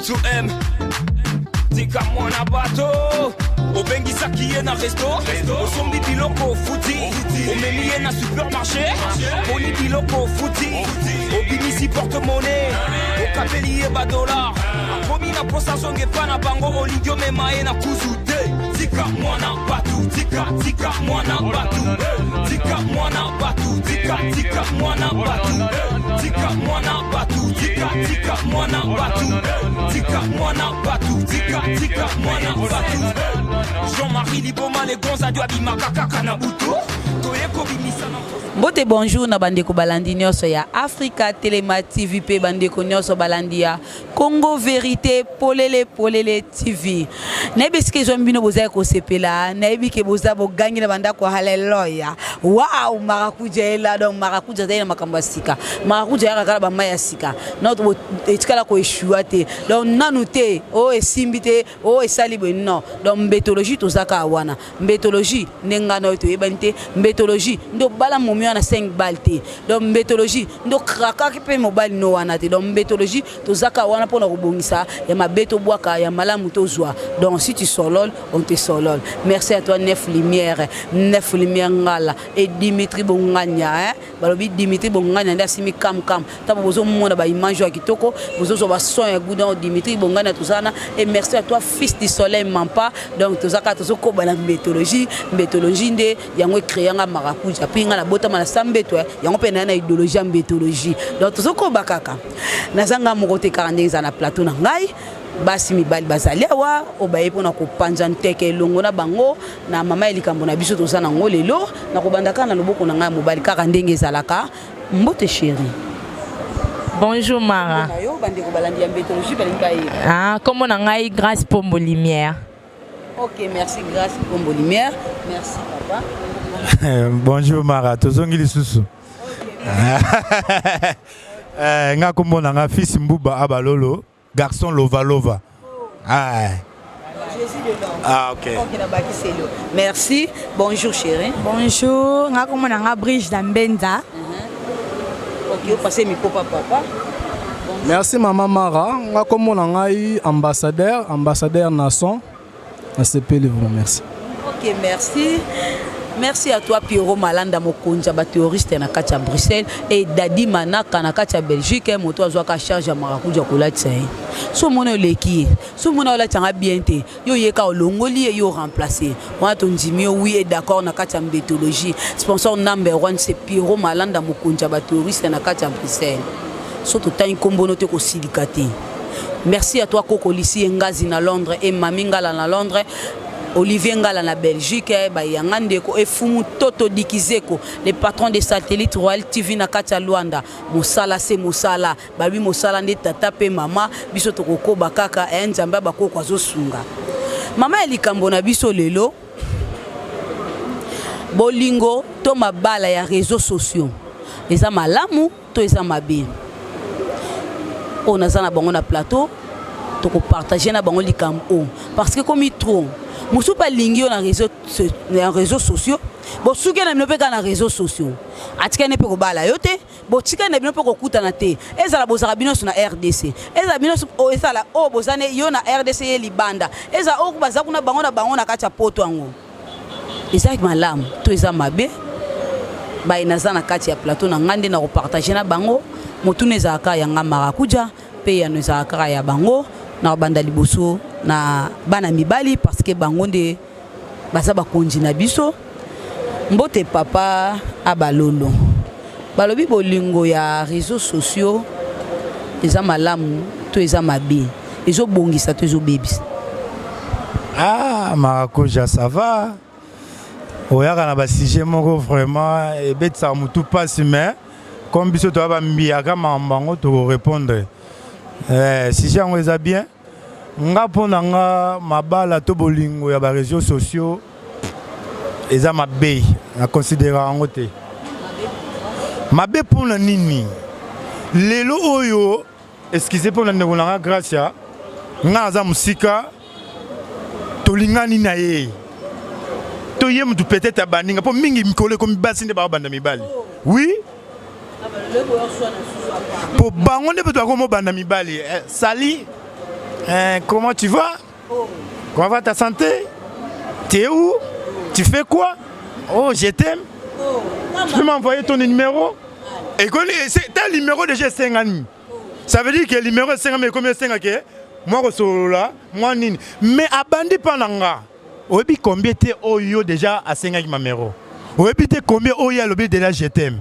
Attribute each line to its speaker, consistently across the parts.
Speaker 1: to M. Tika mwana bato obengisa kiye na resto osombi biloko futi omemi na supermarché boni biloko futi obimisi porte-monnaie okapeli ye ba dollar akomi na posa zonge pa na bango olingio mema ye na kuzu te tika mwana batu tika mwana batu tika mwana batu tika mwana batu tika mwana batu tika mwana batu tika mwana batu tika mwana batu Jean-Marie Liboma les gonza du abimaka kaka na buto toyeko bimisa na
Speaker 2: Mbote bonjour na bandeko balandi nyonso ya Africa Telema TV pe bandeko nyonso balandi ya Congo Vérité polele TV. Nayebi sike zombino boza ko sepela, nayebi ke boza bo gangi na banda ko haleluya. Wow, marakuja ela donc marakuja tena makamba sika. Marakuja ya kala ba maya sika. Not bo etikala ko eshuate. Donc nanute o esimbite o esalibo non. Donc mbetologie tozaka wana. Mbetologie nengana to yebante mbetologie ndo bala na 5 balles. Donc mbetologie ndo kraka pe mobile no wana te. Donc mbetologie tozaka wana pona kobongisa ya mabeto bwaka ya malamu tozwa. Donc si tu solol on te solol. Merci à toi Neuf Lumière ngala et Dimitri Bonganya hein. Balobi Dimitri Bonganya nda simi kam ta bozo mona ba image ya kitoko bozo so ba son ya gudon Dimitri Bonganya tozana et merci à toi Fils du Soleil Mampa. Donc tozaka tozoko bana mbetologie nde yango créer nga marakuja pinga na bota na sambeto yango pe na idéologie ya mbetologie. Donc tozoko bakaka nazanga mokote 40 na plateau na ngai basi mibali bazali awa obaye pona ko panja nteke longo na bango na mama elikambo na biso tozana ngo lelo na kobandaka na loboko na ngai mobali kaka ndenge ezalaka mbote chéri.
Speaker 3: Bonjour Mara.
Speaker 2: Yo bande ko balandi ya mbetologie balinga ye.
Speaker 3: Ah comment na ngai Grâce Pombo Lumière.
Speaker 2: OK, merci Grâce Pombo Lumière. Merci papa.
Speaker 4: Bonjour Mara, tozongi lisusu. Nga komona nga fils Mbuba Abalolo, garçon Lova. Ah. Ah OK.
Speaker 2: Merci. Bonjour chérie.
Speaker 5: Bonjour, nga komona nga Bridge Dambenza.
Speaker 2: OK, passez micro papa.
Speaker 6: Merci maman Mara, nga komona ngai ambassadeur Nasson. ACP vous merci.
Speaker 2: OK, merci. Merci à toi Pierrot Malanda Mokonja ba terroriste na katia Bruxelles et Dadi Manaka na katia Belgique moto azwa ka charge ya marakuja kolatsa. So mona leki, so mona la tanga bien te. Yo yeka olongoli yo remplacer. Moi ton dimi oui est d'accord na katia mbetologie. Sponsor number 1 c'est Pierrot Malanda Mokonja ba terroriste na katia Bruxelles. So to tani kombono te ko silikate. Merci à toi Coco Lissi Ngazi na Londres et Mamingala na Londres. Olivier Ngala na Belgique, Bayangandeko et Fumu Toto Dikizeko, les patrons des satellites Royal TV na Katia Luanda, Mosala c'est Mosala, Babi Mosala ne tatape mama, biso tokoko bakaka et nzamba bako kwazo sunga. Mama elikambo na biso lelo, bolingo to mabala ya réseaux sociaux. Eza malamu to eza mabe. On a na bango na plateau, toko partager na bango likambo parce que comme il trop musu pa lingi na réseaux sociaux bo suke na minope na réseaux sociaux atika ne pe ko bala yote bo tika na binope ko kutana te ezala bozaka binoso na RDC ezala binoso o ezala o bozane yo na RDC ye libanda eza o kubaza kuna bango na kacha poto ango ezaki malamu to eza mabe ba inaza na kati ya plateau na ngande na ko partager na bango motune za ka ya ngamara kuja pe ya noza ka ya bango na banda liboso na bana mibali parce que bango nde baza bakonji na biso mbote papa Abalolo balobi bolingo ya réseaux sociaux eza malamu to eza mabe ezo bongisa to ezo bebis.
Speaker 4: Ah Marakoja ça va oyaka na ba sujet moko vraiment ebetsa mutu passe mais comme biso to ba mbiaka mambango to répondre sujet yango eza bien nga pona nga mabala to bolingo ya ba réseaux sociaux eza mabe na considérer yango te mabe pona nini lelo oyo excusez pona ndeko na Gracia nga za musika tolingani na ye to ye mutu peut-être abaninga po mingi mikole ko mibasi nde ba banda mibali oui po bango nde beto ko mo banda mibali sali Comment tu vas? Comment va ta santé? Tu es où? Tu fais quoi? Oh, je t'aime. Tu peux m'envoyer ton numéro? Et c'est un numéro déjà 5 ans. Ça veut dire que le numéro est 5 ans, mais combien 5 ans? Moi, je suis là, moi, nini. Mais à Bandi Pananga, vous savez combien tu es déjà à 5 ans, ma mère? Vous savez combien tu es déjà je t'aime?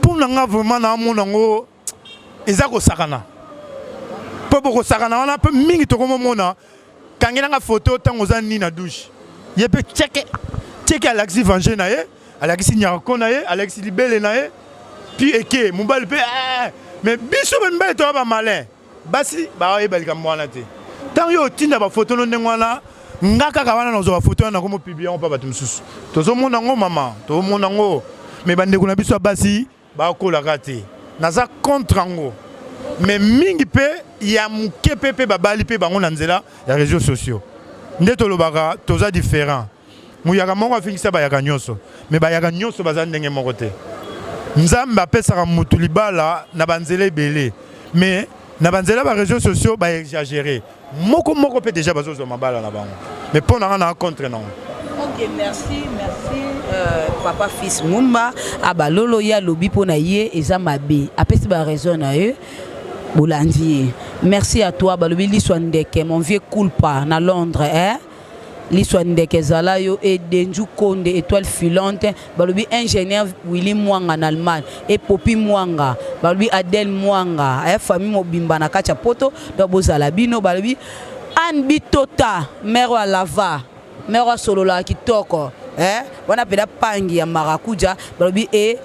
Speaker 4: Pour nous, vraiment, nous ils ont sakana. Pour beaucoup sakana, on a peu mingi to comme mona. Quand il y a une photo, tant aux années na douche. Il peut checker Alexis Vangé nae, Alexis Nyarko nae, Alexis Libele nae. Puis eke, mon bal pe. Mais biso ben bal to ba malin. Basi ba e bal kamwa na te. Tant yo tinda ba photo no ndengwana, ngaka ka wana no zo ba photo na comme publier on pa ba tumsusu. To zo mona ngo mama, to mona ngo. Mais bande ko na biso basi ba ko la raté. Naza contre ngo. Mais mingi pe ya muke pepe babali pe bango na nzela ya réseaux sociaux. Ndeto lobaka toza différent. Muyaka moko afingisa ba yaka nyonso. Mais ba yaka nyonso baza ndenge moko te. Nzamba apesaka mutu libala na banzela ebele. Mais na banzela ba réseaux sociaux ba exagérer. Moko pe déjà bazozo mabala na bango. Mais pour na contre non.
Speaker 2: Ok, merci. Papa fils Mumba abalolo ya lobi pona ye eza mabe. Apesi ba raison na eux. Boulandi. Merci à toi balobi Liswandeke mon vieux culpa na Londres hein. Liswandeke Zalayo et Denju Konde étoile filante balobi ingénieur Willy Mwanga en Allemagne et Popi Mwanga balobi Adèle Mwanga famille mobimba na kacha poto do bozala bino balobi Anne Bitota mère à Lava mère à Solola kitoko wana peda pangi ya marakuja balobi e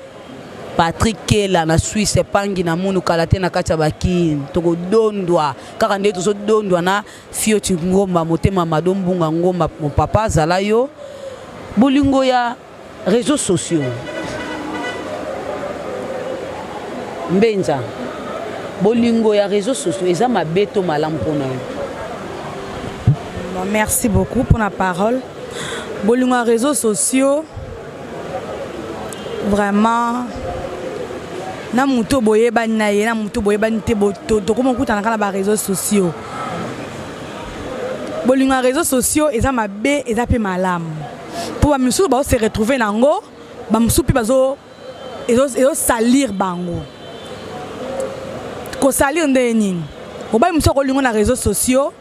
Speaker 2: Patrick Kela na Suisse pangi na munu kalate na kacha bakin toko dondwa kaka nde to so dondwa na fioti ngomba motema madombunga ngomba mon papa zalayo bolingo ya réseaux sociaux mbenza bolingo ya réseaux sociaux eza mabeto malampona.
Speaker 5: Merci beaucoup pour la parole. Bolingo ya réseaux sociaux vraiment na muto boye bani na ye na muto boye bani te boto to comme kuta na ba réseaux sociaux bolingo ya réseaux sociaux eza mabe eza pe malamu pour ba misu ba se retrouver nango ba misu pe bazo ezo salir bango ko salir ndeni o ba misu ko lingo na réseaux sociaux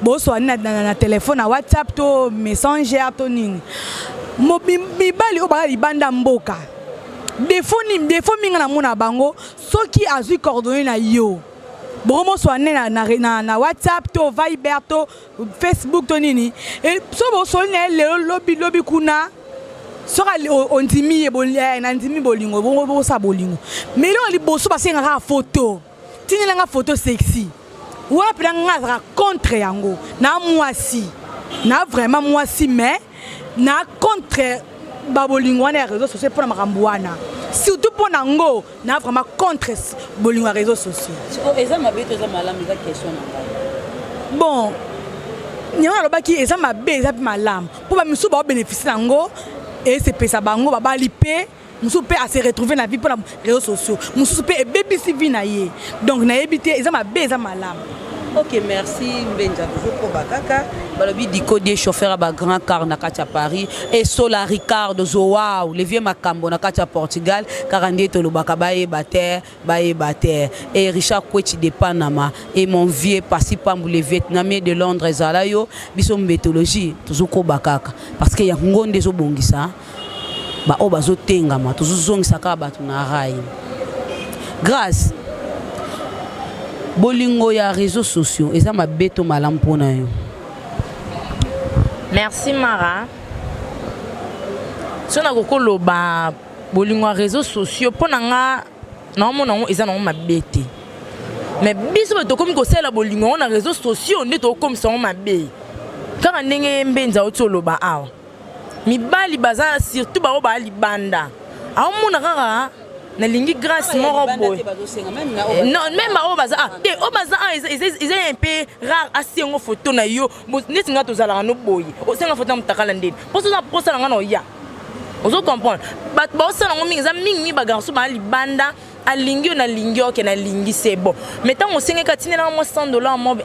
Speaker 5: bo so na téléphone na WhatsApp to Messenger to nini mibali o ba libanda mboka Defo minga na mona bango soki azui coordonné na yo bomo so na WhatsApp to Viber to Facebook to nini et so bo so le lobby kuna so on timi e na ndimi bolingo bo sa bolingo mais lo li boso basenga ka photo tinela nga photo sexy wala pela nga contre yango na mwasi na vraiment mwasi mais na contre babolingo wana ya réseaux sociaux pour makambo wana surtout pour nango na vraiment contre bolingo ya réseaux sociaux
Speaker 2: eza mabeto eza malamu eza question na
Speaker 5: bon nyama lobaki eza mabe eza pe malamu pour ba misu ba bénéficier nango et c'est pesa bango ba bali pe musu pe a se retrouver na vie pour les réseaux sociaux musu pe e baby civi na ye donc na ebité eza mabe eza malamu.
Speaker 2: Ok, merci Mbenja toujours Bakaka. Balobi Diko des chauffeurs à grand car na kacha Paris et Sola Ricardo Zoao le vieux Makambo na kacha Portugal 42 tolobaka baye bater et Richard Kwechi de Panama et mon vieux Pasi Pambu le Vietnamien de Londres Zalayo biso mbetologie toujours Bakaka parce que ya ngonde zo bongisa ba obazo tengama toujours zongisa ka batu na rai grâce bolingo ya réseaux sociaux eza mabeto malampona yo.
Speaker 3: Merci Mara. Si on a beaucoup le bas bolingo ya réseaux sociaux pour nanga normalement eza non mabete. Mais biso to comme ko sala bolingo na réseaux sociaux ne to comme ça mabe. Quand ndenge mbenza otolo ba awa. Mibali baza surtout ba ba libanda. Awo mona kaka na lingi grâce moko boy non même ba obaza te obaza ils un peu rare asi ngo photo na yo neti nga tozala no boy o senga photo mutakala ndeni pour ça pour ça nga no ya ozo comprendre but ba osala ngo mingi za mingi ba garçon ba libanda alingi na lingi ok na lingi c'est bon mais tant on senga katinela mo $100 mo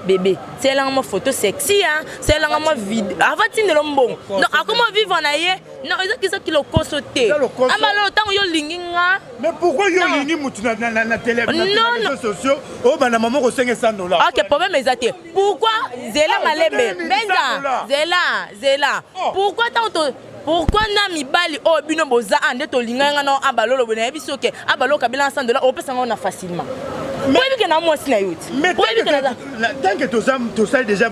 Speaker 3: bébé c'est là ma photo sexy hein c'est là ma vidéo avant tindelo mbongo donc comment vivre na ye non ils ont qui le consulter amalo tant yo linginga
Speaker 4: mais pourquoi yo lingi mutu na télé na réseaux sociaux oh bana maman ko 500 $.
Speaker 3: OK problème ezate pourquoi zela malembe benza zela pourquoi tant pourquoi na mibali o bino boza ande to linganga na abalolo bona biso ke abalo kabila $100 o pesa ngona facilement mais que na moi sina yout
Speaker 4: mais tant que to ça déjà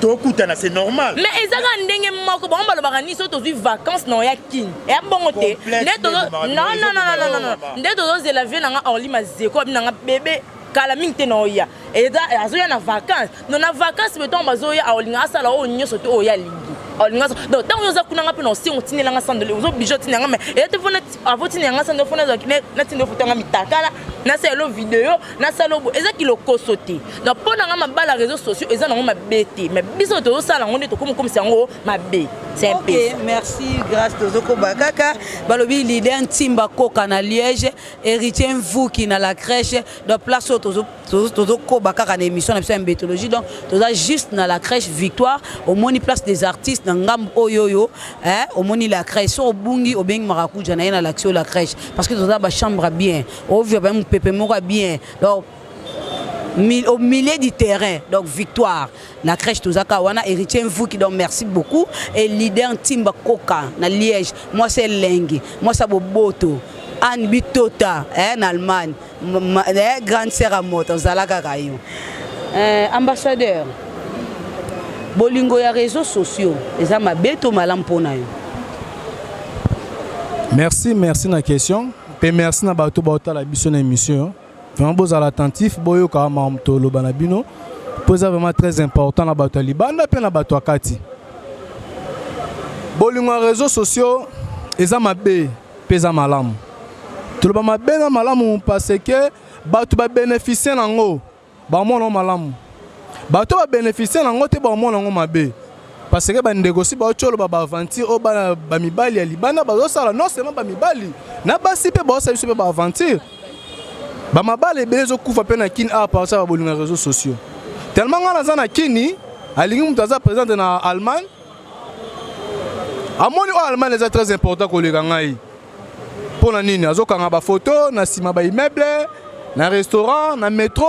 Speaker 4: to kutana c'est normal
Speaker 3: mais ezaka ndenge moko bon balo bakani so to vivre vacances no ya kin e bongo te neto non ndeto zo la vie na orli mazeko binanga bébé kala mingte no ya eza azoya na vacances non na vacances beton bazoya olinga sala o nyoso to o ya lingi donc tant que vous avez un si on tient la ensemble vous obligez de tenir mais et tu fais avoir tenir ensemble de na tino photo ngami takala na selo vidéo na selo eza ki loko sauter donc pendant ma bala réseaux sociaux eza na ma bête mais biso to sala on est comme c'est en ma bé c'est un peu
Speaker 2: OK merci grâce Tozoko Bakaka balobi leader Timba Koka na Liège héritier Mvuki na la crèche de place Tozoko Bakaka na émission na mbétologie donc toza juste na la crèche Victoire au moni place des artistes ngam oyoyo au moni la crèche so bungi obeng marakuja na ina l'action la crèche parce que toza ba chambre bien au vieux ba pepe moko bien donc au milieu du terrain donc Victoire la crèche tozaka wana héritier Mvuki donc merci beaucoup et leader Timba Koka na Liège moi c'est Lengi moi ça Boboto Anne Bitota en Allemagne grande sœur à moto zalaka kayo ambassadeur bolingo ya réseaux sociaux eza mabeto malampona yo
Speaker 6: merci na question et merci na bato bauta la biso na émission vraiment beaux à l'attentif boyo ka mamto lo banabino posa vraiment très important na bato libanda pe na bato akati bolingo ya réseaux sociaux eza mabe pesa malamu to lo ba mabe na malamu parce que bato ba bénéficier nango ba mono malamu bato ba bénéficier nango te ba mono ngo mabe parce que ba ndégoci ba cholo ba aventure o ba mibali ya libanda ba sala non seulement ba mibali na basi pe ba sabiso pe ba aventure ba mabale bezo kufa pe na kini a partir ba bolinga réseaux sociaux tellement ngana za na kini alingi mutaza présente na Allemagne amoni o Allemagne est très important ko le ngai pour na nini azokanga ba photo na sima ba immeuble na restaurant na métro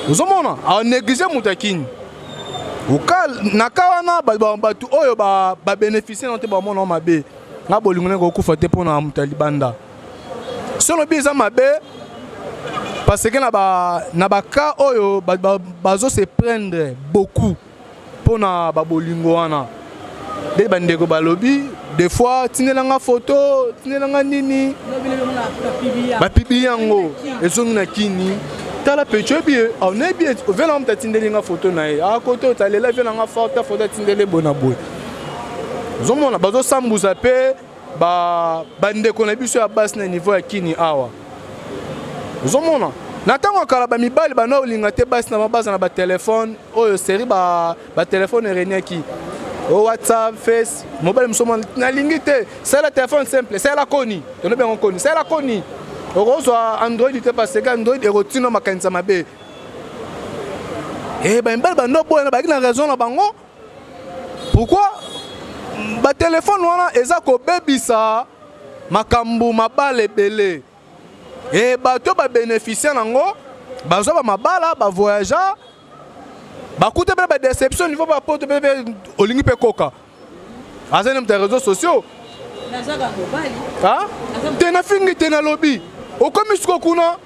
Speaker 6: uzomona a négliger mutakini ukal nakawana batu oyo ba bénéficier nte ba mona mabe nga bolingo ngo kufa te pona mutalibanda sono biza mabe parce que na ba cas oyo bazo se prendre beaucoup pona ba bolingo wana de bandeko balobi des fois tinelanga photo tinelanga nini ba pibi yango ezongi na kini tala pecho bien on est bien vela on tindelinga photo na ye a koto talela vela photo tindele bona boy zomona bazo sambuza pe bandeko na biso ya base na niveau ya kini awa zomona natango kala ba mibali bana olinga te base na mabaza na ba téléphone oyo série ba téléphone reniaki au WhatsApp, Face, mobile musoma na lingité, c'est le téléphone simple, c'est la koni. On bien on koni, c'est la koni. Au revoir Android était passé Android et rotino makanza mabe. Eh ben bel no boy na ba na raison na bango. Pourquoi ba téléphone wana eza ko bebisa makambu mabale belé. Et ba to ba bénéficier nango, ba zo ba mabala ba voyager. Bakute ba déception niveau ba poto bébé olingi pe koka azana mta réseaux sociaux
Speaker 2: nazaka mobali
Speaker 6: ah tena fingi tena lobby okomi siko kuna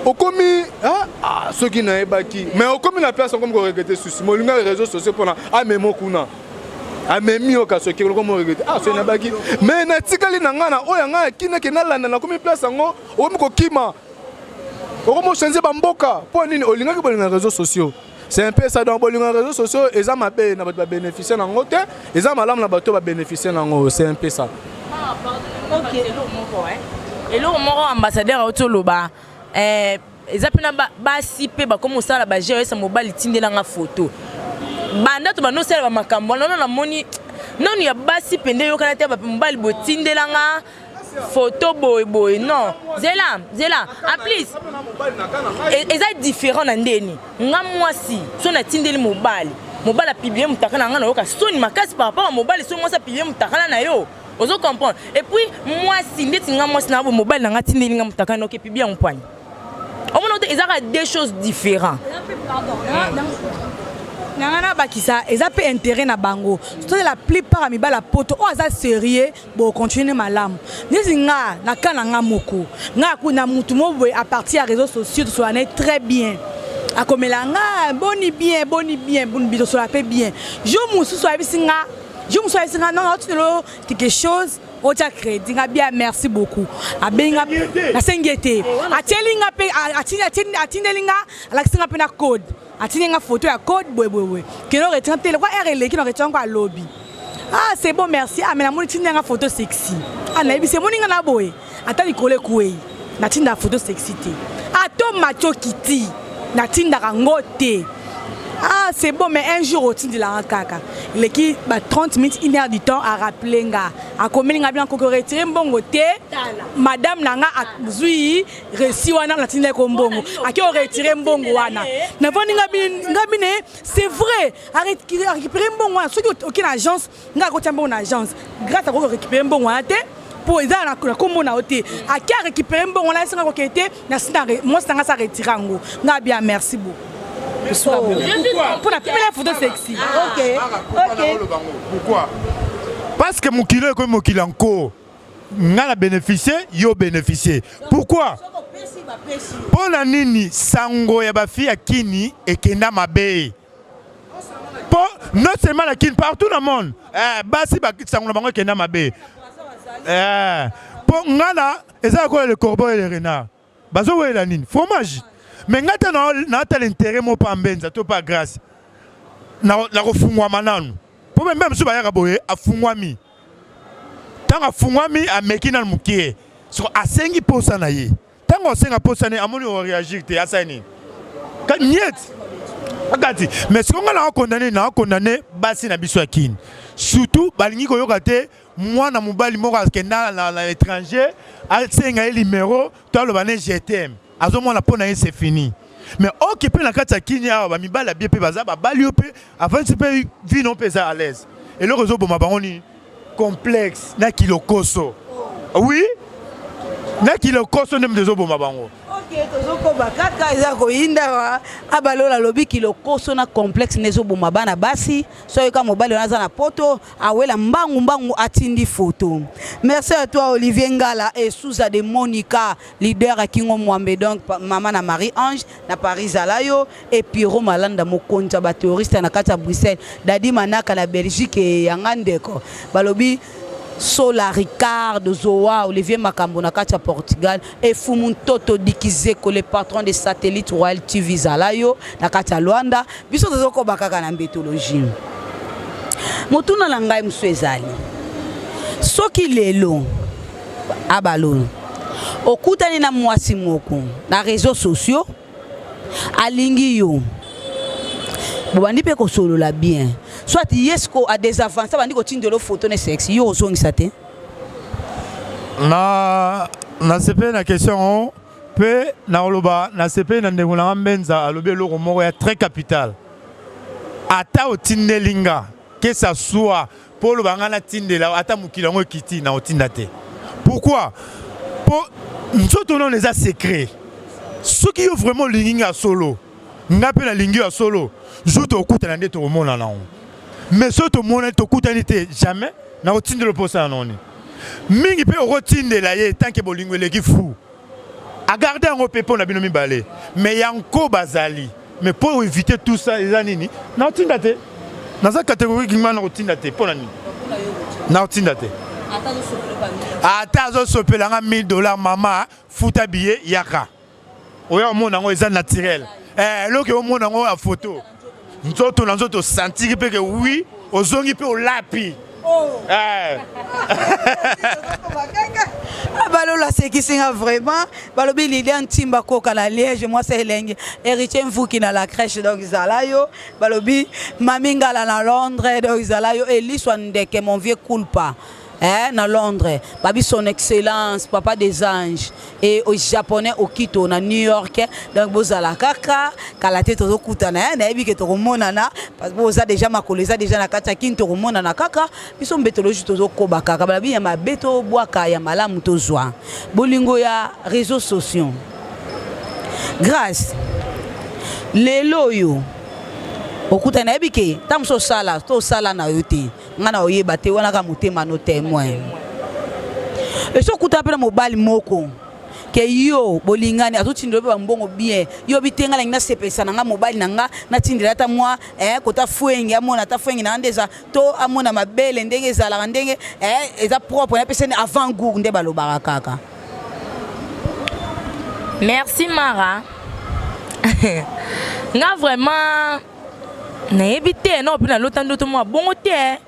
Speaker 6: okomi ah ce qui na ebaki mais okomi na place comme ko regretter souci molinga les réseaux sociaux pona amemo kuna amemi oka ce qui ko mo regretter ah ce na baki mais na tikali na ngana oya ngana kina kena landa na komi place ngo okomi ko kima okomo changer ba mboka po nini olinga ko na réseaux sociaux. C'est un peu ça dans les réseaux sociaux, ils ont bénéficié d'un côté, ils ont malam na bateau va bénéficier d'un autre, c'est un peu ça.
Speaker 3: OK. Et là mon ambassadeur autoloba ils appellent ba sipe ba comme ça la ba gérer sa mobile tindela nga photo. Banda to ba no sala ba makambo non na moni non ya ba sipe nde yo kana te ba mobile bo tindela nga photo boy non zela en plus eza différent na ndeni nga mwasi so na tindeli mobali a publié mutakana nga na yoka soni makasi par rapport à mobali so mwasi a publié mutakana na yo ozo comprendre et puis mwasi ndeti nga mwasi na bo mobali na nga tindeli nga mutakana oke publié en poigne au moins eza deux choses différentes.
Speaker 5: Nangana bakisa eza pe intérêt na bango so la plupart mi bala poto o aza sérieux bo continuer malamu nisi nga na kana nga moko nga kuna mutu mo à partir des réseaux sociaux so ane très bien akomela nga boni bien biso so la pe bien je musu so abisinga non tu lo quelque chose o tia crédit nga bien merci beaucoup abenga na sengete atelinga pe atindelinga alakisinga pe na code atinga photo ya code boy kino retient tele quoi RL kino retient quoi lobby ah c'est bon merci ah mais na moni tinga photo sexy ah na bise moni nga na boy atali kole kuei na tinda photo sexy te ato macho kiti na tinda ngote ah c'est bon mais un jour au tindi la kaka l'équipe 30 minutes 1 heure du temps à rappeler nga a komeli nga bien ko retirer mbongo te madame nanga azui resi wana na tindi ko mbongo aki o retirer mbongo wana na voni nga bine c'est vrai arrête récupérer mbongo wana soki aucune agence nga ko tiamba une agence grâce à ko récupérer mbongo wana te pour eza na kombo na ote aki a récupérer mbongo wana singa ko kete na singa moi sanga sa retirer ngo nga bien merci beaucoup. Pour la première photo sexy.
Speaker 4: Pourquoi? Parce que mon kilo est comme mon kilo encore. Nga la bénéficié, yo bénéficié. Pourquoi? Pour la nini sango ya ba fille akini et kena mabe. Pour non seulement la kini partout dans le monde. Basi ba sango na bango kena mabe. Pour ngana eza ko le corbeau et le renard. Bazo we la nini fromage. Mais ngata na tel intérêt mo pambenza to pas grâce na refungwa mananu pour même so ba ya boye afungwami tanga fungwami amekina mukie so asengi posa na ye tanga osenga posa ne amoni o réagir te asani ka niet agati mais ce qu'on a condamné basi na biso akini surtout balingi ko yokate mwana mobali moko akenda na l'étranger asenga numéro to lo bané GTM azo mona pona c'est fini mais occupé la kata kinya ba mibala bien pe baza ba balio pe avant tu peux vivre non pesa à l'aise et le réseau boma bangoni complexe na kilokoso oui na kilokoso nem des oboma bango
Speaker 2: OK tozoko bakaka eza ko inda abalola lobi kilokoso na complexe nezo boma bana basi soyo ka mobali onaza na poto awela mbangu atindi photo. Merci à toi Olivier Ngala et Souza de Monica leader à Kingo Mwambe donc maman na Marie-Ange na Paris Zalayo et Piro Malanda mokonza ba terroriste na kata Bruxelles Dadi Manaka na Belgique et Yangandeko balobi Sola Ricardo Zoa Olivier Makambo na kata Portugal et Fumun Toto Dikizeko le patron des satellites Royal TV Zalayo na kata Luanda biso tozoko bakaka na mbetologie motuna na ngai mswezali soki lelo abalo okutani na mwasi moko na réseaux sociaux alingi yo bobandi pe ko solo la bien soit yesko a des avantages bandi ko tindelo photo ne sexy yo ozongisa te
Speaker 4: na sepe na question pe na oloba na sepe na ndengula mbenza alobi eloko moko ya très capital ata otindelinga que ça soit pour le bangana tindela ata mukila ngo kiti na otindate pourquoi pour nzoto non les a secret ce qui est vraiment linga solo ngape na lingi ya solo joto okuta na ndeto mona na mais soto mona to kutani te jamais na otindelo posa noni mingi pe otindela ye tant que bolingo leki fou a garder en pepo na binomi balé mais yanko bazali mais pour éviter tout ça les anini na otindate dans cette catégorie qui m'a otindate pour nani na otindate ata zo sopelanga $1000 mama futa billet yaka oya mona ngo eza naturel loke mona ngo a photo nzoto na nzoto sentir pe que oui ozongi pe olapi
Speaker 2: balola sekisinga vraiment balobi leader ntimba koka la Liège moi c'est Elenge héritier mvuki na la crèche donc Zalayo balobi mamingala na Londres donc Zalayo Eliswa ndeke mon vieux culpa na Londres babi son excellence papa des anges et au japonais au Quito na New York donc bozala kaka kala te tozo kutana na yebi ke to monana parce que boza déjà makoleza déjà na kata kin to monana kaka biso mbetologie tozo koba kaka babi ya mabeto bwaka ya malamu tozwa bolingo ya réseaux sociaux grâce lelo yo okuta na yebi ke tamso sala to sala na yote ngana oyeba te wana ka motema no témoin et so kuta pena mobali moko ke yo bolingani atutindelo ba mbongo bien yo bitenga la ngina sepesa nga mobali nanga na tindela ta mwa kota fuenge amona ta fuenge na ndeza to amona mabele ndenge zala ndenge eza propre na pesene avant goût nde balobaka kaka.
Speaker 3: Merci Mara. Nga vraiment na ebité non pina lotando to mo bongo te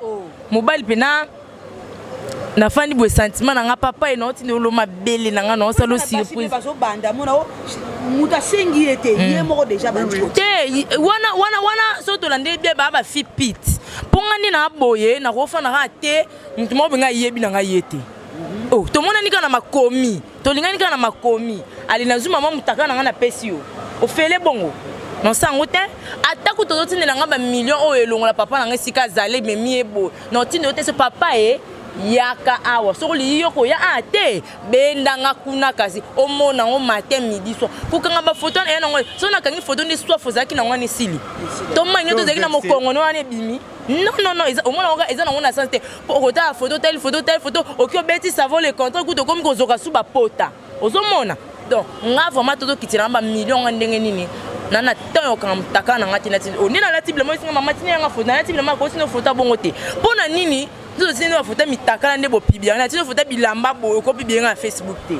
Speaker 3: mobile pina na fandi bo sentiment nga papa e no tindi lo mabele nga no salo surprise
Speaker 2: parce banda mona muta sengi ete ye moko déjà bandi
Speaker 3: te wana so to lande be ba fipit ponga ni na boye na ko fana ha te mutu mo benga yebi na nga yete oh to mona nika na makomi to linga nika na makomi ali na zuma mo mutaka na nga na pesio o fele bongo non sango te atako to tindi na nga ba million o elongo la papa na nga sika zale me miebo non tindi te ce papa e yaka awa sokoli yoko ya ate benda nga kuna kasi omona ngo matin midi so kukanga ba photo na ngo so na kangi photo ni swa fozaki na ngani sili to manyo to zaki na mokongo no ane bimi non omona ngo eza na ngona santé po kota photo telle photo okyo beti savo le contrôle kuto komi ko zoka suba pota ozomona donc nga vraiment to kitira ba million ndenge nini nana tango kam takana ngati na tindi onina la tible mo singa mama tinya nga photo na tible ma ko sino photo bongote pona nini tout aussi nous photo mitakala ndebo pibia na tino photo bilamba bo ko pibia na Facebook te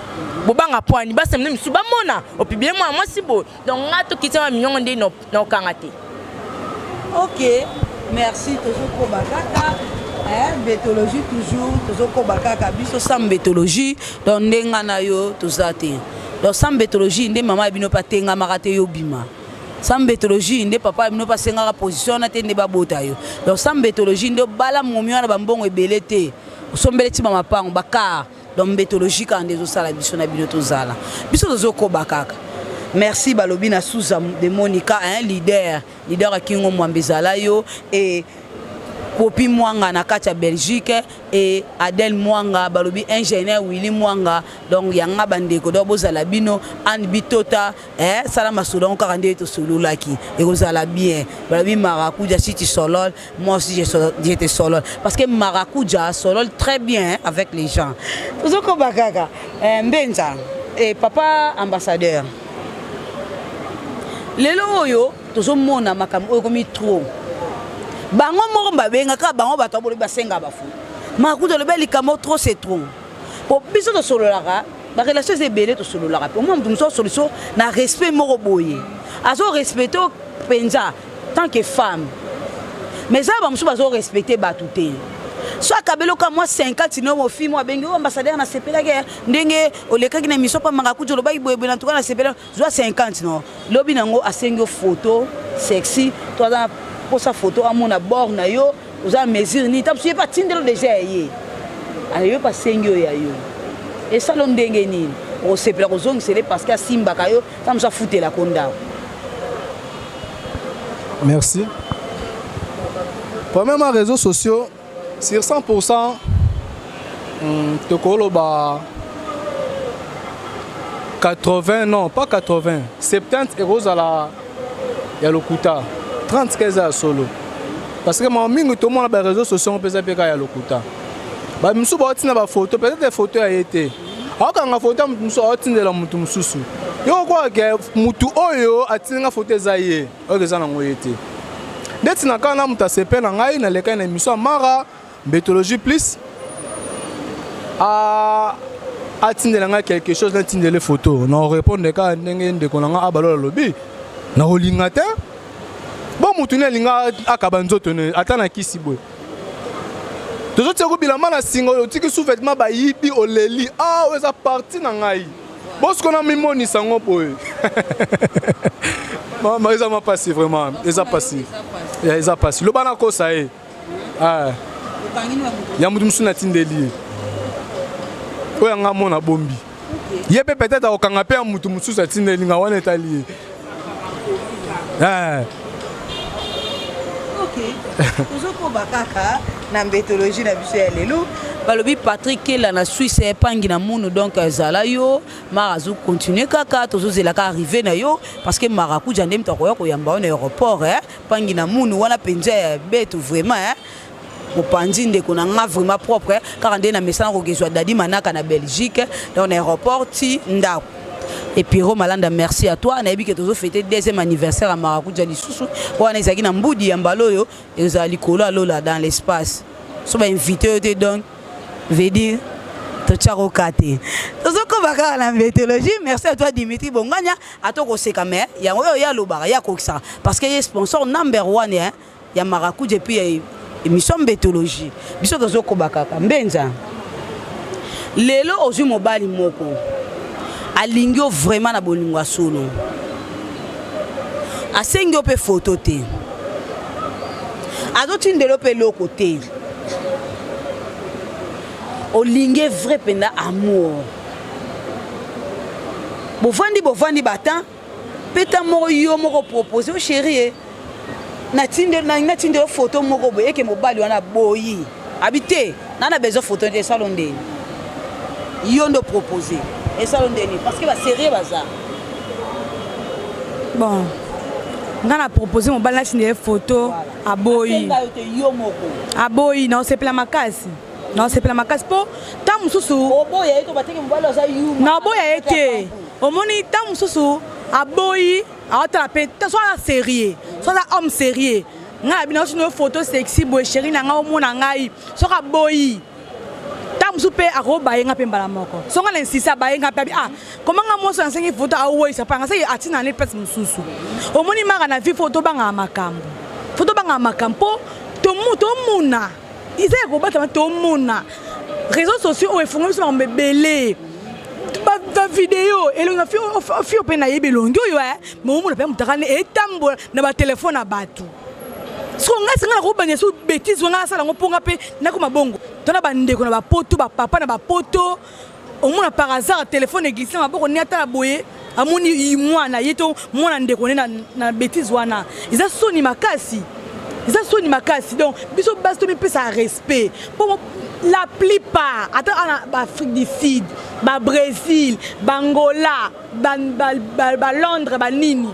Speaker 3: bo banga poani ba semne misuba mona o pibia moi sibo donc ngato kitima million ndé no kangate.
Speaker 2: OK, merci toujours bakaka bétologie toujours bakaka biso sam bétologie donc ndenga na yo tozate donc sam bétologie ndé mama bino patenga makate yo bima sans bétologie ndé papa bino pasenga position na te ndé babota yo donc sans bétologie ndé bala momio na bambongo ebele te osombele ti mama pango baka donc bétologie ka ndezo sala biso na bino tozala biso tozo ko bakaka. Merci balobi na Souza de Monica leader akingo mwambezala yo et Popi Mwanga na kati ya Belgique et Adel Mwanga balobi ingénieur Willy Mwanga donc yanga bandeko do bozala bino an bitota salama solon ka ndé to sololaki et bozala bien balobi Maracuja City Solol moi aussi j'étais Solol parce que Maracuja Solol très bien avec les gens tozoko bakaka mbenza et papa ambassadeur lelo oyo tozomona makambo oyo komi trop bango moko babenga ka bango bato boli basenga bafu makuta le beli kamo trop c'est trop po biso to sololaka ba relation c'est belé to sololaka po moi mtumso solution na respect moko boye azo respecter penza tant que femme mais ça ba musu bazo respecter batuté soit kabelo ka moi 50 no mo fi mo bengi ambassadeur na sepela ke ndenge oleka ki na miso pa makakujo lo ba iboyebo na tukana sepela zo 50 no lobi nango asengo photo sexy to za pour sa photo à mon abord na yo aux a mesure ni tap pas tindelo déjà yé ayo pas sengyo ya yo et ça l'on ndenge ni o sepela ko zong c'est parce que simba kayo ça me sa fouter la konda.
Speaker 6: Merci. Premièrement, réseaux sociaux sur 100% te koloba 80 non pas 80 70 euros à la ya lokuta 30 15 à solo parce que moi mingi tout le monde les réseaux sociaux on peut s'appeler ya lokuta ba msu ba tina ba photo peut-être des photos a été aka nga photo msu otindela mutu msusu yo kwa ke mutu oyo atinga photo zaye oyo na ngoyete ndeti na kana muta sepe na ngai na leka na émission Mara Bétologie plus atindela nga quelque chose na tindele photo na répondre ka ndenge ndeko na nga abalola lobi na olinga te bon mutu ne linga akaba nzoto ne atana kisi boy tozo tseko bilamba na singo otiki sous-vêtement ba yibi oleli eza parti na ngai boss kona mimoni sango boy ma eza passé vraiment eza passé lo bana ko ça ya mutu musu natindeli oyo anga mona bombi ye pe peut-être akokanga pe ya mutu mususu atindeli nga wana etali
Speaker 2: tozokoba kaka na mbetologie na biso ya lelo balobi Patrick Kela na Suisse epangi na munu donc ezala yo marazu continuer kaka tozozelaka arrivé na yo parce que marakuja ndem takoya koyamba na aéroport pangi na munu wana penza ya betu vraiment mopanzi ndeko na nga vraiment propre car ndé na mesana kokezwa dadi manaka na Belgique dans l'aéroport ti ndako. Et Piro Malanda, merci à toi. On a vu que tu as fêté le 2e anniversaire à Maracuja Lisusu. On a dit que Mboudi Ambaloyo et vous allez coller dans l'espace. So ba invité donc veut dire to charokate. Tozoko baka na météorologie. Merci à toi Dimitri Bonganya. À toi ko sekame. Ya lobara ya koksa parce que est sponsor number 1 hein. Ya Maracuja puis émission météorologie. Biso tozoko baka mbenza. Lelo ozu mobali moko. Alingio vraiment na bolingo solo. Asengio pe photo te. Azotindelo pe loko te. Olingue vrai penda amour. Bovandi batan. Peta moko yo moko proposer au chéri. Na tindelo photo moko boye ke mobali wana boyi. Habité, nana besoin photo de salon de. Yondo proposer. Et ça parce que va sérieux bazar.
Speaker 5: Bon. On a proposé mon balance des photos à Boyi. À Boyi, non c'est plein ma casse. Non c'est plein ma casse pour tam sousou. Non Boyi été. Au moni tam sousou à Boyi, à attraper soit la série, soit la homme sérieux. Nga bina une photo sexy boy chéri na nga omona ngai. Soit à Boyi. Soupe à Robayenga Pembala Moko. Songa l'insista Bayenga Pabi. Ah, comment on s'en enseigne photo à Ouai, ça pense à Atina les pets Moussou. Au Monimara na vie photo banga Makambo. Photo banga Makampo, Tomuna. Ils aient robatama Tomuna. Réseaux sociaux et font sur me belé. Ba vidéo et l'on a fait au penaïe belongo, mais on l'a permis et tambo na ba téléphone à Batu. So nga robanya so bêtise nga sala ngoponga pe nakoma bongo tona bandeko na ba poto ba papa na ba poto au moins par hasard téléphone glissé maboko ni ata boye amoni mwana yeto mwana ndeko na bêtise wana iza soni makasi donc biso basto mi pesa respect pour la plupart ata ba Afrique du Sud ba Brésil ba Angola ba Londres ba nini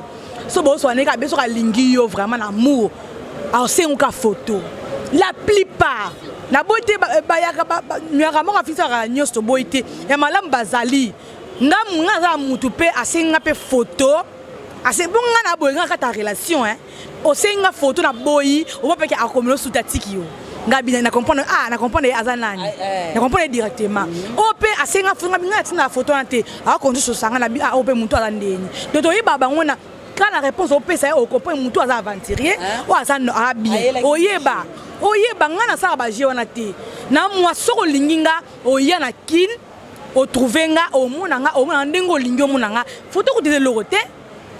Speaker 5: so bo so aneka beso ka lingi yo vraiment l'amour. Alors c'est une photo. La plupart, la beauté, nous avons fait ça à beauté. Et madame Bazali, nous avons fait une photo. C'est bon, nous avons fait une relation. Aussi une photo na boy, on va pas qu'il y ait un commun sous ta tiki. Nous comprenons Azanani. Nous comprenons directement. On peut assez une photo en té. Alors qu'on dit sur ça, on peut monter à l'année. Donc on a quand la réponse au PSA au copain moutou à aventurier ou à san habillé oyeba ngana sa ba jiona te na mwa soko linginga oyana kin o trouvenga o monanga o ndengo lingio monanga photo ko de lorote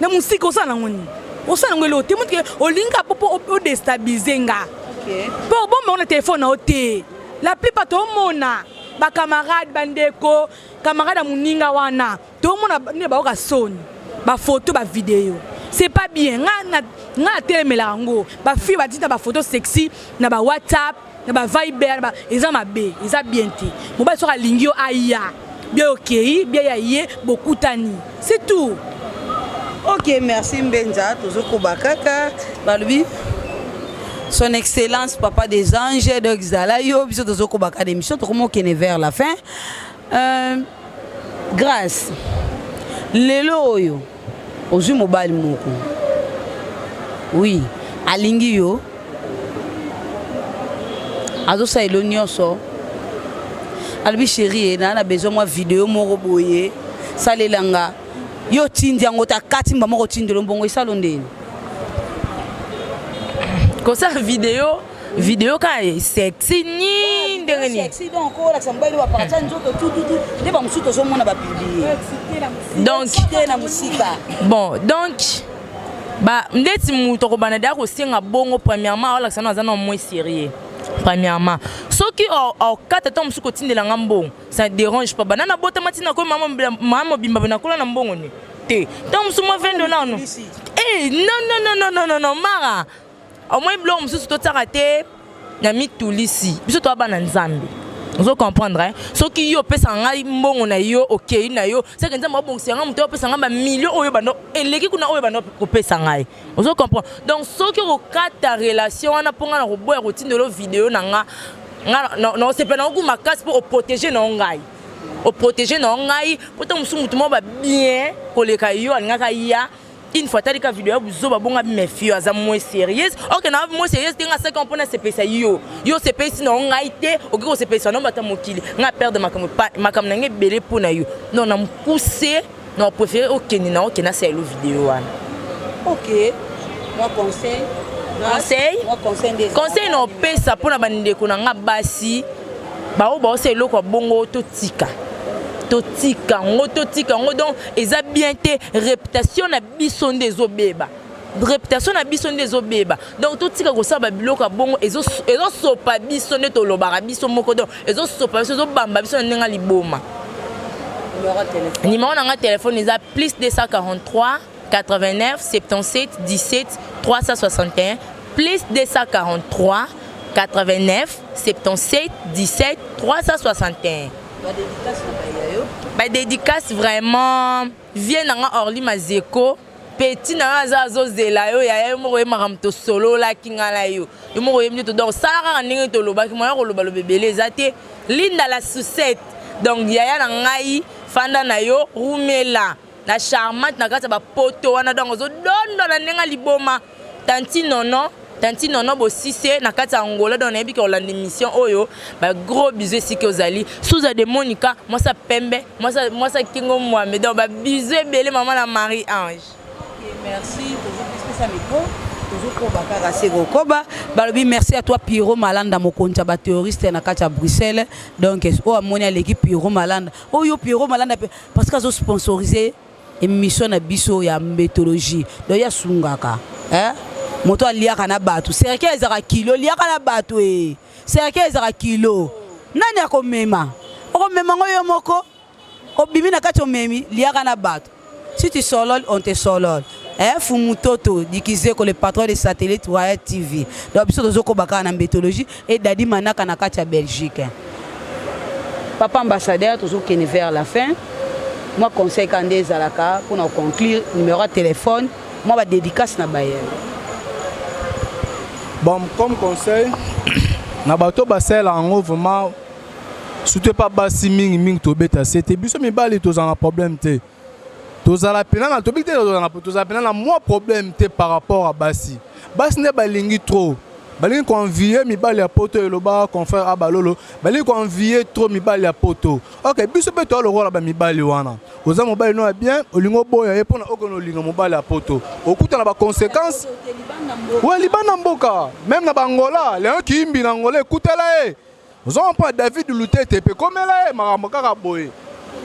Speaker 5: na musiko sana ngoni o sana ngelo te mutke o linga popo o déstabiliser nga OK po bon mon téléphone o te la plupart to mona ba camarade bandeko camarade muninga wana to mona ne ba ka soni ba photo ba vidéo c'est pas bien nga telemela ngo ba fi ba dita ba photo sexy na ba WhatsApp na ba Viber ba eza mabe eza bien te mo ba so ka lingio aya bien OK bien yaye bokutani c'est tout.
Speaker 2: OK, merci Mbenza tozoko bakaka balubi son excellence papa des anges de Xalayo biso tozoko bakaka d'émission to comment kene vers la fin grâce lelo oyo ozu mobile moko oui alingi yo azo sa elonyoso albi chérie na besoin moi vidéo moko boye salelanga yo tindi yango ta kati mbama ko tindi lombongo isalo ndeni
Speaker 3: ko sa vidéo ka sexy ni ndengeni
Speaker 2: sexy donc ko la sambali wa parta nzoto tout de ba musuto zo mona ba publier
Speaker 3: donc
Speaker 2: na musika
Speaker 3: bon donc ba ndeti muto ko banada ko senga bongo premièrement wala sana za na moins sérieux premièrement soki au kata to musuko tindela ngambongo ça dérange pas banana bota matina ko maman bimba na kola na mbongo ni te to musumo vendo na no non mara au moins blo mususu to tsarate na mitulisi biso to bana nzambe. Vous comprenez? Ce qui yo pesa ngai mbongo na yo okay na yo c'est que nzamba bon c'est ngam to pesa ngamba million oyo bano eleki kuna oyo bano ko pesa ngai. Vous comprenez? Donc ce qui au kata relation na ponga na robo routine de vidéo na nga non c'est pas na ku makasi pour protéger na ngai. Au protéger na ngai pour to musu mutu mo ba bien koleka yo ngaka ya une fois tali ka vidéo buzo ba bonga méfio aza moins sérieuse OK na moins sérieuse tinga ça qu'on pona CPC yo CPC na ngaite OK ko CPC na bata mokili nga perdre makam na ngebele pona yo non na pousser na préférer OK ni na OK na c'est le vidéo wana
Speaker 2: OK moi conseil
Speaker 3: no pesa pona bande ko na nga basi ba o c'est lo ko bongo to tika donc eza bien te réputation na biso des obeba réputation na biso des obeba donc to tika ko saba biloko bongo ezo sopa biso ne to lobara biso moko donc ezo sopa biso zo bamba biso na liboma numéro na téléphone eza plus 243 89 77 17 361 plus 243 89 77 17 361. Dédicace vraiment vient dans Orly Mazeko petit na zazo zela yo ya mo we maramto solo la kingala yo mo we mito donc sala ningi to loba ki mo ya ko loba lobebele zate linda la sucette donc yaya na ngai fanda na yo rumela na charmante na kata ba poto wana donc zo dondo na nenga liboma tanti nono bo sise na kati Angola dans na bi ko la émission oyo ba gros bisous si que ozali Souza de Monica moi ça pembe moi ça kingo Mohamed donc ba bisous belé maman la Marie Ange.
Speaker 2: OK merci toujours plus ça micro toujours ko bakara sego koba balobi merci à toi Piro Malanda mokonza ba terroriste na kati Bruxelles donc o amoni l'équipe Piro Malanda oyo Piro Malanda parce que zo sponsoriser émission na biso ya méthodologie donc ya sungaka hein moto aliaka na bato serke ezaka kilo liaka na bato serke ezaka kilo nani akomema okomema ngoyo moko obimi na kati omemi liaka na bato si tu solol on te solol Fumutoto Dikizeko le patron des satellites Royal TV donc biso tozoko baka na méthodologie et Dadi Manaka na kati ya Belgique papa ambassadeur tozoko vers la fin moi conseil kande zalaka pour nous conclure numéro de téléphone moi ba dédicace na baye.
Speaker 6: Bon, comme conseil, na bato basel en vraiment surtout pas basi ming to beta c'était biso mi bali to za problème te. To za la pena na to bita to za pena na moi problème te par rapport à basi. Basi ne balingi trop. Balingi convier mi bali ya poto e loba confrère abalolo. Balingi convier trop mi bali ya poto. OK, biso pe to le rôle ba mi bali wana. Oza mobile no bien, olingo boya e pona okono linga mobile ya poto. Okuta na ba conséquences. Ouais, Liban Mboka, même na Bangola, les gens qui imbi na Angola, écoutez-la. Nous avons pas David Louté TP comme là, Maramoka Raboye.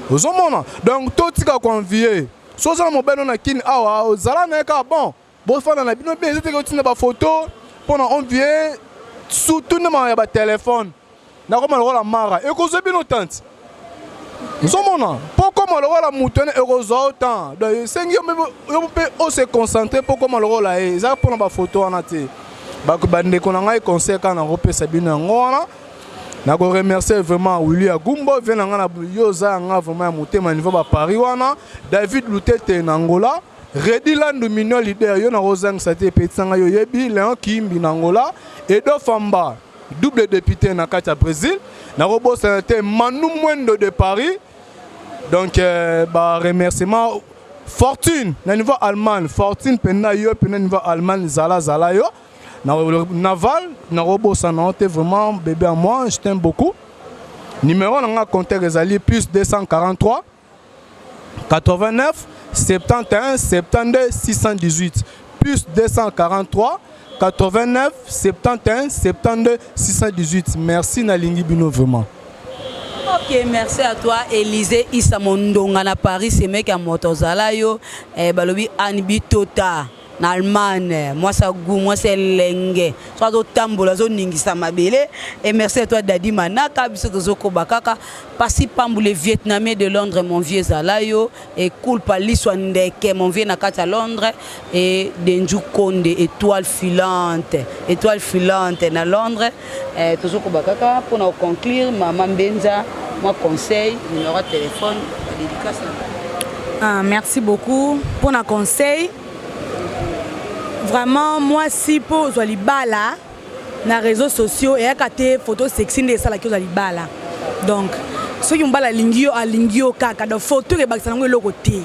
Speaker 6: Nous avons donc tout ce qu'on convié. Soit on mobile on a kin awa, zala neka bon. Bon fan na bino bien, c'était que ba photo pendant on vient surtout na ba téléphone. Na comme la mara et que bino tante. Nous sommes pourquoi le rôle à moutonner heureusement autant donc c'est on peut se concentrer pourquoi le rôle là ça pour la photo en até ba ko bande ko na conseil quand on repère sabino ngona na ko remercier vraiment Willy Agumbo vient na yoza nga vraiment motema niveau ba Paris wana David Lutete na Angola Rediland Mino leader yo na rozang sate petanga yo yebi Léon Kimbi na Angola Edo Famba double député na kati ya Brésil na robot sénateur Manu Mwendo de Paris donc bah remerciement Fortune na niveau allemand Fortune pena yo pena niveau allemand zala yo na naval na robot sanante vraiment bébé à moi je t'aime beaucoup numéro na contact ezali plus 243 89 71 72 618 plus 243 89 71 72 618. Merci Nalingi Bino vraiment.
Speaker 2: OK, merci à toi Élisée Issa Mondonga na Paris, c'est mec à Motozala yo balobi Anbi Tota. na Allemagne, moi ça goût, moi c'est lengue. Soit au tambola, zo ningisa mabele. Et merci à toi Dadi Manaka, biso tozo kobakaka. Pasi pamboule Vietnamais de Londres, mon vieux Zalayo. Et cool pali swandeke, mon vieux Nakata Londres. Et Denju Konde, étoile filante na Londres. Tozo kobakaka pour nous conclure, maman Benza, moi conseil, numéro de téléphone, dédicace.
Speaker 5: Merci beaucoup pour nos conseils. Vraiment, moi, si pour les bala, dans les réseaux sociaux, et à des photos sexy, de ça, la bala. Donc, ceux qui ont bala lingio à lingio, kaka, de photos, les baksango, le côté.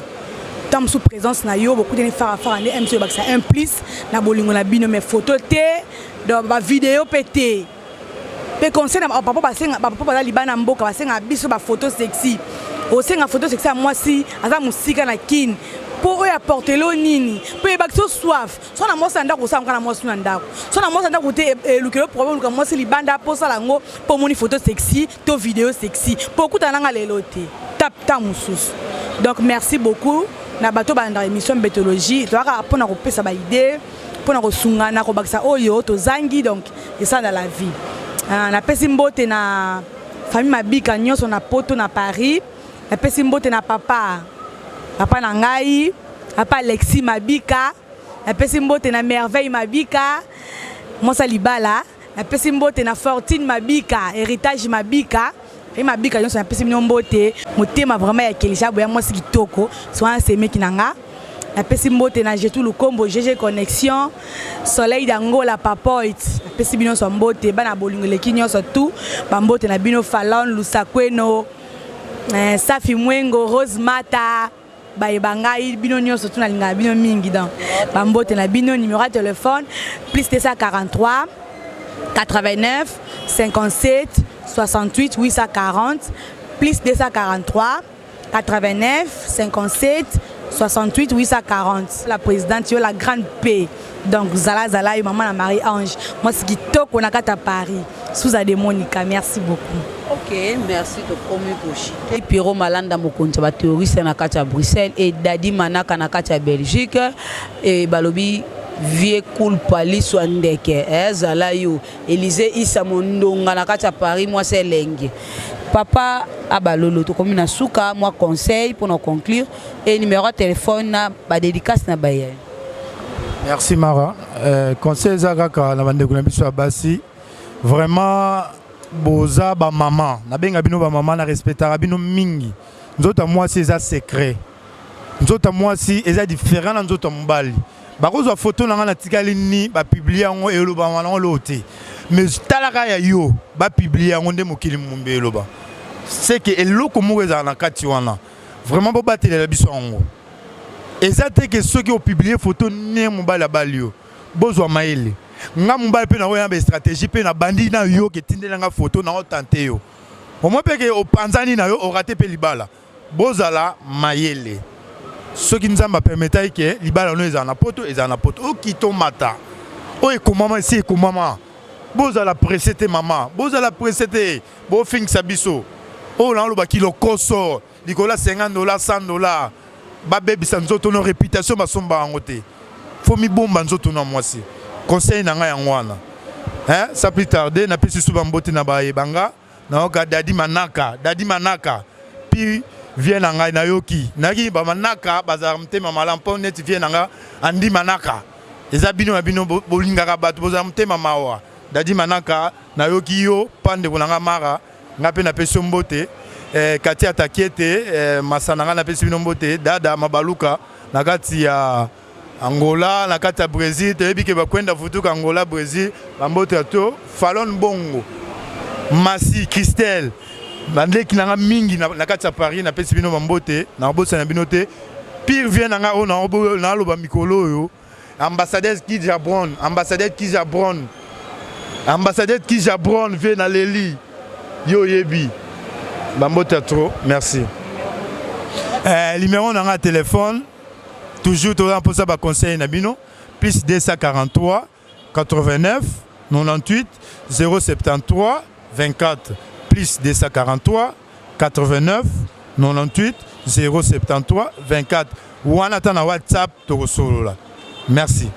Speaker 5: Tant sous présence, na yo, beaucoup de faire MC baksa un plus, na bolingo na bino, mais photos, de ma vidéo pété. Mais conseil, papa, papa, libana mboka, parce que na biso, ba photo sexy. Aussi, na photo sexy, moi, si, à musique, na kin. Pour eux apporter l'eau nini pour les bactéries soif soit na moi sanda ko sam kana moi sunda soit na moi sanda ko te le problème que moi c'est li banda pour ça lango pour mon photo sexy to vidéo sexy pour kuta nanga leloté tap ta mususu. Donc merci beaucoup na bato banda émission bétologie to aka pona ko pesa ba idée pona ko sungana ko bakisa oyo to zangi. Donc et ça dans la vie na pesi mbote na famille mabika nyonso na poto na Paris na pesi mbote na papa na ngai, papa Alexis Mabika, na pesi mbote na merveille Mabika, Mosa Libala, na pesi mbote na Fortune Mabika, héritage Mabika, et Mabika yon na pesi mbote, motema vraiment ya Kelisha boya mwasi kitoko, soit c'est meki nanga. Na pesi mbote na Jetou Lukombo, GG Connexion, Soleil d'Angola Papoit, na pesi bino so mbote, bana bolingo leki nyonso tout, ba mbote na bino Falon Lusakweno, Safi Mwengo, Rose Mata, Baïbangaï, bino nyonso tout na linga bino mingi donc bambote na bino numéro de téléphone plus 243 89 57 68 840 plus 243 89 57 68 840. La présidente yo la grande paix. Donc Zala et maman la Marie-Ange. Moi c'est qui toque on a à Paris. Sous à Monica, merci beaucoup.
Speaker 2: Ok, merci de premier pochi. Et Pierrot Malanda Mokonja ba théoriste na kacha Bruxelles et Dadi Manaka na kacha Belgique et balobi vie cool pali swandeke Zala yo Élysée Issa Mondonga na kacha Paris moi c'est lengue. Papa abalolo to comme na souka moi conseil pour nous conclure et numéro de téléphone na ba dédicace na baye.
Speaker 4: Merci Mara. Conseil Zagaka na bande kuna biso abasi. Vraiment boza ba maman. Na benga bino ba maman na respectera bino mingi. Nzota moi c'est ça secret. Nzota moi si eza différent na nzota mbali. Ba kozo photo na na tikali ni ba publier ngo elo ba wana loté. Mais talaka ya yo ba publier ngo nde mokili mumbe elo ba. C'est que eloko mo eza na kati wana. Vraiment bo batela biso ngo. Ezate que ceux qui ont publié photo ne mobala balio bozwa maele nga mobala pe na oya ba stratégie pe na bandi na yo ke tindela nga photo na o tante yo au moins pe ke o panzani na yo o raté pe libala bozala maele ceux qui nous a permettre que libala no ezana poto o kito mata o e ko mama si e ko mama bozala presete mama bozala presete bo fixa biso o na lo ba kilo koso likola $50 $100 babebi sanzoto no réputation basomba angote faut mi bomba nzoto na mwasi conseil na nga ya ngwana ça plus tarder na pesi suba mbote na baye banga na oka Dadi Manaka puis vient na nga na yoki naki ba manaka bazar mtema malampo net vient na nga andi manaka eza bino bolinga ka bato bozar mtema mawa Dadi Manaka na yoki yo pande bonanga mara ngape na pesi mbote kati atakiete masananga na pesi binombote dada mabaluka na kati ya Angola na kati ya Brésil tebi ke bakwenda futuka Angola Brésil bambote to Falon Bongo Masi Christelle bande kinanga mingi na kati ya Paris na pesi bino bambote na bosa na binote pire vient nga ona na loba mikolo yo ambassadeur Kija Brown vient na Leli yo yebi Bambote trop, merci. Numéro dans un téléphone, toujours pour ça, conseil Nabino, plus 243 89 98 073 24, plus 243 89 98 073 24. Ou on attend WhatsApp, tu reçois là. Merci.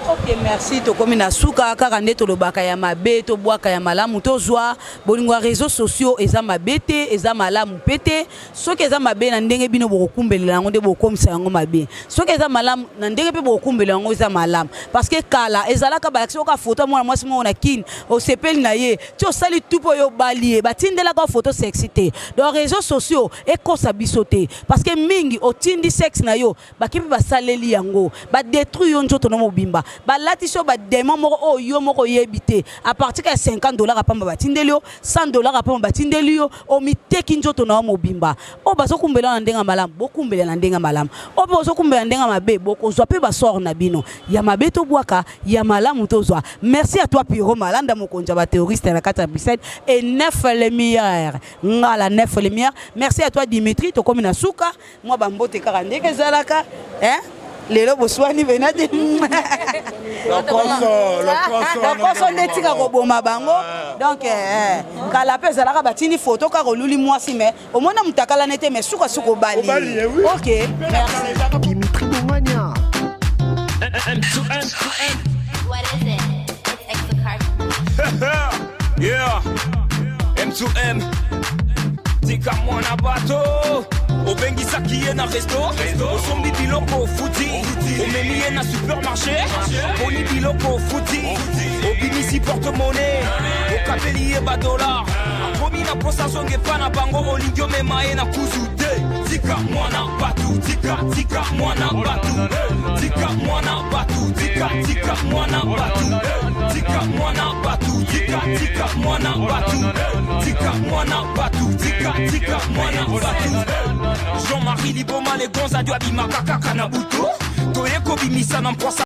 Speaker 2: Ok, merci. Tokomi na suka kaka nde tolobaka ya mabe to bwaka ya malamu to zwa bolingo ya réseaux sociaux eza mabete eza malamu pete soki eza mabe na ndenge bino bokumbelela yango nde bokomisa yango mabe soki eza malamu na ndenge pe bokumbela yango eza malamu parce que kala ezalaka ba action ka photo mwana mwasi moko na kin o sepeli na ye ti osali tupo yo balie batindelaka photo sexy te donc réseaux sociaux ekosa biso te parce que mingi otindi sexe na yo bakipi basaleli yango ba détruire yo nzoto no mobimba balati so ba démon moko o yo moko yebite à partir de $50 apamba batindeli yo $100 apamba batindeli yo o miteki nzoto na mobimba o bazokumbela na ndenga malamu bokumbela na ndenga malamu o bozokumbela na ndenga mabe bokozwa pe basor na bino ya mabe to bwaka ya malamu tozwa. Merci à toi Piro Malanda mokonja ba terroriste na kata Bruxelles et 9 les meilleurs ngala 9 les meilleurs. Merci à toi Dimitri to komi na suka moi bambote kaka ndeke zalaka hein lelo boswani benade lokoso nde tika koboma bango donc kala pe ezalaka batini photo kaka oluli mwasi me omona mutakala nete me suka bali ok merci
Speaker 7: Dimitri Boumania.
Speaker 8: What is it? It's Extra
Speaker 1: Yeah, M2M tika mwana bato obengisa kiye na resto osombi biloko futi omemi ye na supermarché boni biloko futi obimisi porte-monnaie okapeli ye $, akomi na posa zonge pa na bango olingi omema ye na kuzu te tika mwana batu tika mwana batu tika mwana batu tika mwana batu tika mwana batu tika mwana batu tika mwana batu tika mwana batu Jean-Marie Liboma les gonza du abima kaka na buto toyeko bimisa na mposa